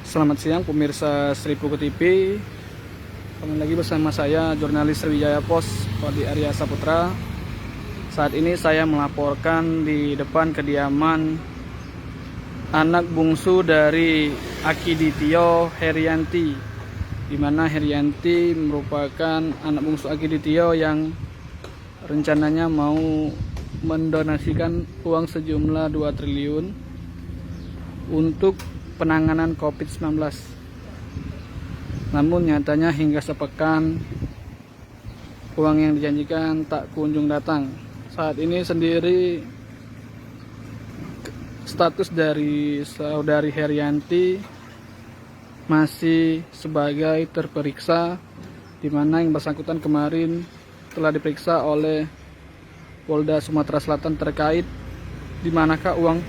Selamat siang pemirsa Sri Pugu TV. Kembali lagi bersama saya jurnalis Sriwijaya Pos Kodi Arya Saputra. Saat ini saya melaporkan di depan kediaman anak bungsu dari Akiditio Herianti, di mana Herianti merupakan anak bungsu Akiditio yang rencananya mau mendonasikan uang sejumlah 2 triliun untuk penanganan COVID-19. Namun nyatanya hingga sepekan uang yang dijanjikan tak kunjung datang. Saat ini sendiri status dari saudari Herianti masih sebagai terperiksa, di mana yang bersangkutan kemarin telah diperiksa oleh Polda Sumatera Selatan terkait di manakah uang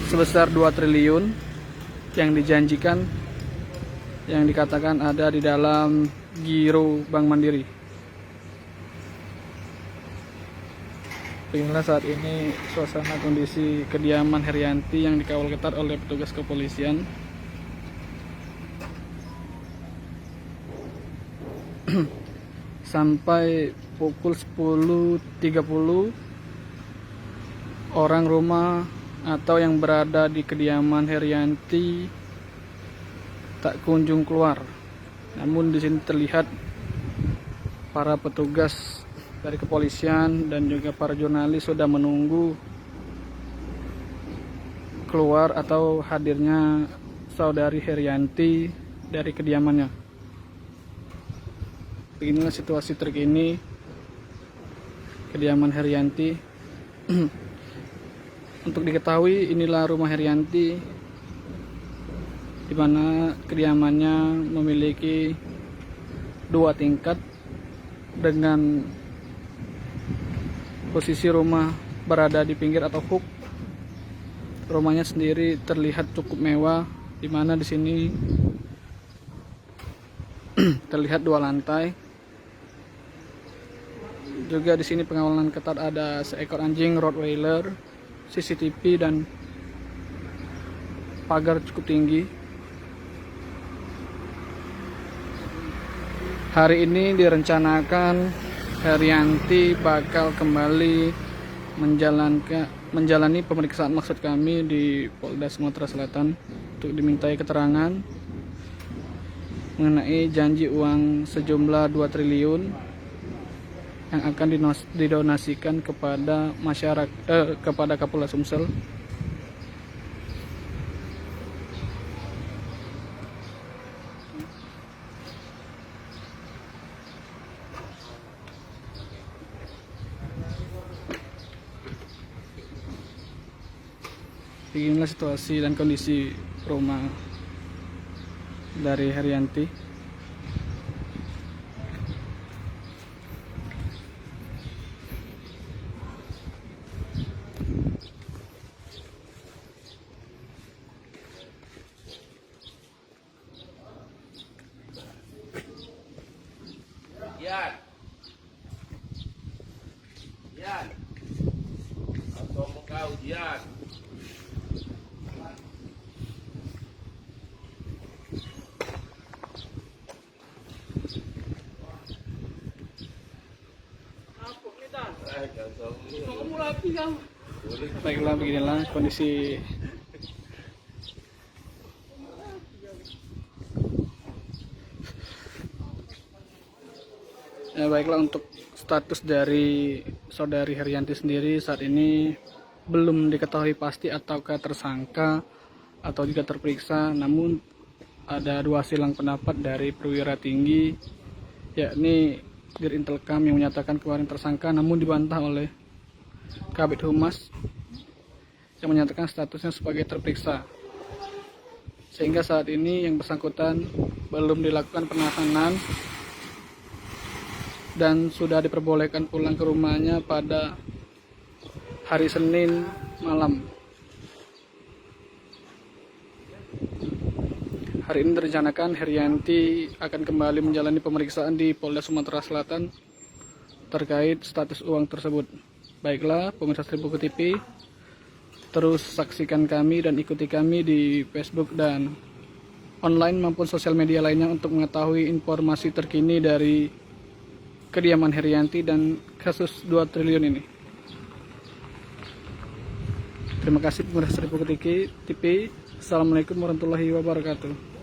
sebesar 2 triliun yang dijanjikan, yang dikatakan ada di dalam giro Bank Mandiri. Beginilah saat ini suasana kondisi kediaman Herianti yang dikawal ketat oleh petugas kepolisian. Sampai pukul 10.30 orang rumah atau yang berada di kediaman Herianti tak kunjung keluar. Namun di sini terlihat para petugas dari kepolisian dan juga para jurnalis sudah menunggu keluar atau hadirnya saudari Herianti dari kediamannya. Beginilah situasi terkini kediaman Herianti. Untuk diketahui, inilah rumah Herianti, di mana kediamannya memiliki 2 tingkat dengan posisi rumah berada di pinggir atau hook. Rumahnya sendiri terlihat cukup mewah, di mana di sini terlihat 2 lantai. Juga di sini pengawalan ketat, ada seekor anjing Rottweiler, CCTV dan pagar cukup tinggi. Hari ini direncanakan Herianti bakal kembali menjalani pemeriksaan, maksud kami, di Polda Sumatera Selatan untuk dimintai keterangan mengenai janji uang sejumlah 2 triliun yang akan didonasikan kepada masyarakat, kepada Kapolda Sumsel. Beginilah situasi dan kondisi rumah dari Herianti. Yan. Atau mau kau Yan. Baiklah, beginilah kondisi baiklah, untuk status dari saudari Herianti sendiri saat ini belum diketahui pasti ataukah tersangka atau juga terperiksa. Namun ada 2 silang pendapat dari perwira tinggi, yakni Dirintelkam yang menyatakan kemarin tersangka, namun dibantah oleh Kabid Humas yang menyatakan statusnya sebagai terperiksa. Sehingga saat ini yang bersangkutan belum dilakukan penahanan dan sudah diperbolehkan pulang ke rumahnya pada hari Senin malam. Hari ini direncanakan Herianti akan kembali menjalani pemeriksaan di Polda Sumatera Selatan terkait status uang tersebut. Baiklah pemirsa Seribuku TV, terus saksikan kami dan ikuti kami di Facebook dan online maupun sosial media lainnya untuk mengetahui informasi terkini dari kediaman Herianti dan kasus 2 triliun ini. Terima kasih pemirsa Seribuku TV. Assalamualaikum warahmatullahi wabarakatuh.